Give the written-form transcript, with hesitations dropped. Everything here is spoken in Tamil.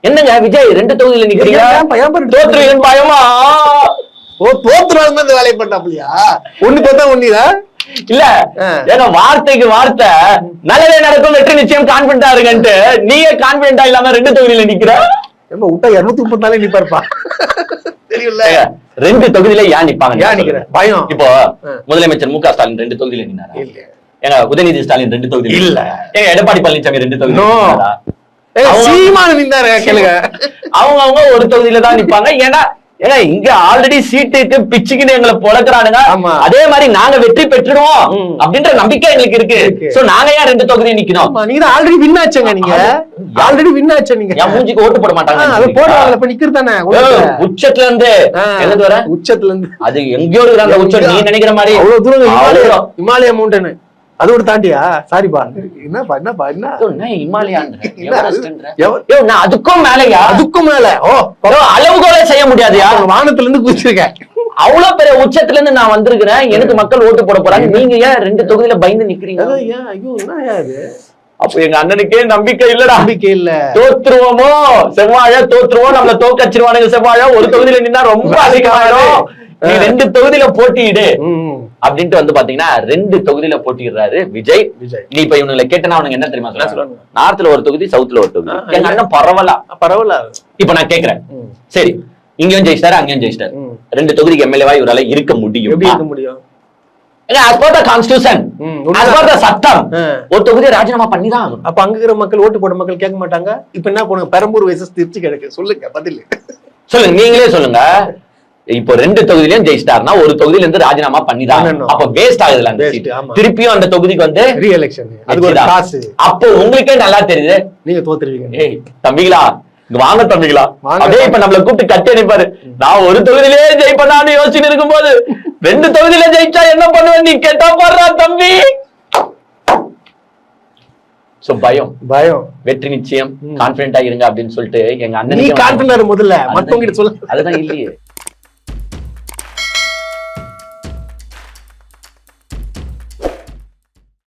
என்னங்க விஜய் 2 தொகுதியில நிக்கிறீங்க, தோற்றுவீங்கன்னு பயமா? ஓ, தோத்துறாங்க இந்த வேலையை பண்ணாப்லையா? ஒண்ணு பார்த்தா ஒண்ணுதான் இல்ல, ஏன்னா வார்த்தைக்கு வார்த்தை நல்லதே நடக்கும், வெற்றி நிச்சயம், கான்பிடண்டா இருக்குன்ட்டு நீங்க கான்பிடண்டா இல்லாம 2 தொகுதியில நிக்கிற. விட்டா 234 நிப்பாருப்பா. தெரியல 2 தொகுதியில ஏன் நிப்பாங்க? ஏன் நிக்கிற? பயம். இப்போ முதலமைச்சர் மு க ஸ்டாலின் 2 தொகுதியில நின்னாரா? இல்ல. ஏங்க உதயநிதி ஸ்டாலின் 2 தொகுதியில இல்ல. ஏங்க எடப்பாடி பழனிசாமி 2 தொகுதியில நின்னாரா? சீமானு நின்னாரு கேளுங்க. அவங்க ஒரு தொகுதியில தான் நிப்பாங்க. ஏன்னா ஏங்க இங்க ஆல்ரெடி சீட்டுக்கு பிச்சுக்குன்னு எங்களை பொழக்கிறானுங்க. அதே மாதிரி நாங்க வெற்றி பெற்றுடுவோம் அப்படின்ற நம்பிக்கை எங்களுக்கு இருக்கு. சோ நாங்க ஏன் 2 தொகுதியை நிக்கணும்? நீங்க ஆல்ரெடி வின் ஆச்சங்க. நீங்க ஆல்ரெடி வின் ஆச்சு. நீங்க என் மூஞ்சிக்கு ஓட்டு போட மாட்டாங்க. அது போடுவாங்கல, இப்ப நிக்கிறது தானே. உச்சத்துல இருந்து எங்க வர? உச்சத்துல இருந்து அது எங்கயோ இருக்கிற அந்த உச்சம் நீ நினைக்கிற மாதிரி அவ்வளவு தூரம் இமாலய மவுண்டன். அதோட தாண்டியா? சாரிப்பா. என்னப்பா என்னப்பா என்ன இமாலயான்ற அதுக்கும் மேலயா? அதுக்கும் மேல அளவுகோல செய்ய முடியாதுயா. வானத்துல இருந்து குதிச்சிருக்கேன். அவ்வளவு பெரிய உச்சத்துல இருந்து நான் வந்திருக்கிறேன். எனக்கு மக்கள் ஓட்டு போட போறாங்க. நீங்க ஏன் 2 தொகுதியில பயந்து நிக்கிறீங்க? ஐயோ என்ன இது? அப்ப எங்க அண்ணனுக்கே நம்பிக்கை இல்லடா. நம்பிக்கை இல்ல. தோத்துருவோமோ செவ்வாழ, தோத்துருவோம், நம்மள தோக்கச்சிருவானுங்க செவ்வாழ. ஒரு தொகுதியில நின்னா ரொம்ப அதிகமாயிடும். நீ 2 தொகுதியில போட்டியிடு அப்படின்ட்டு வந்து பாத்தீங்கன்னா 2 தொகுதியில போட்டிடுறாரு விஜய். நீ இப்ப இவனுங்களை கேட்டனா அவனுக்கு என்ன தெரியுமா சொல்லுவாங்க? நார்த்ல ஒரு தொகுதி, சவுத்ல ஒரு தொகுதி. எங்க அண்ணன் பரவலா. இப்ப நான் கேக்குறேன், சரி இங்கேயும் ஜெயிச்சிட்டாரு, அங்கேயும் ஜெயிச்சிட்டாரு, 2 தொகுதிக்கு எம்எல்ஏவா இவரால இருக்க முடியும்? எப்படி இருக்க முடியும்? சட்டம் ஒரு தொகுதியை ராஜினாமா பண்ணிதான். அப்ப அங்க இருக்கிற மக்கள், ஓட்டு போட மக்கள் கேட்க மாட்டாங்க. இப்ப என்ன போன பெரம்பூர் வயசு திருச்சி கிடக்கு. சொல்லுங்க பதில் சொல்லுங்க, நீங்களே சொல்லுங்க. இப்போ 2 தொகுதியிலும் ஜெயிச்சிட்டாருன்னா ஒரு தொகுதியில இருந்து ராஜினாமா பண்ணிதான். அப்ப வேஸ்ட் ஆகுதுல அந்த சீட். திருப்பியும் அந்த தொகுதிக்கு வந்து ரீ எலெக்ஷன். அது ஒரு காசு. அப்போ உங்களுக்கே நல்லா தெரியுது நீங்க தோத்துருவீங்க. ஏய் தம்பிகளா, வாங்க தம்பிகளா, அதே இப்ப நம்மள கூப்பிட்டு கட்டி அனுப்பாரு. நான் ஒரு தொகுதியிலேயே ஜெயிப்பேன்னு யோசிச்சுட்டு இருக்கும் போது 2 தொகுதியில ஜெயிச்சா என்ன பண்ணுவேன் நீ கேட்டா போடுறா தம்பி. சோ பயம் வெற்றி நிச்சயம், கான்பிடண்டா இருங்க அப்படின்னு சொல்லிட்டு எங்க அண்ணன். நீ கான்பிடண்டா முதல்ல மத்தவங்க கிட்ட சொல்ல. அதுதான் இல்லையே.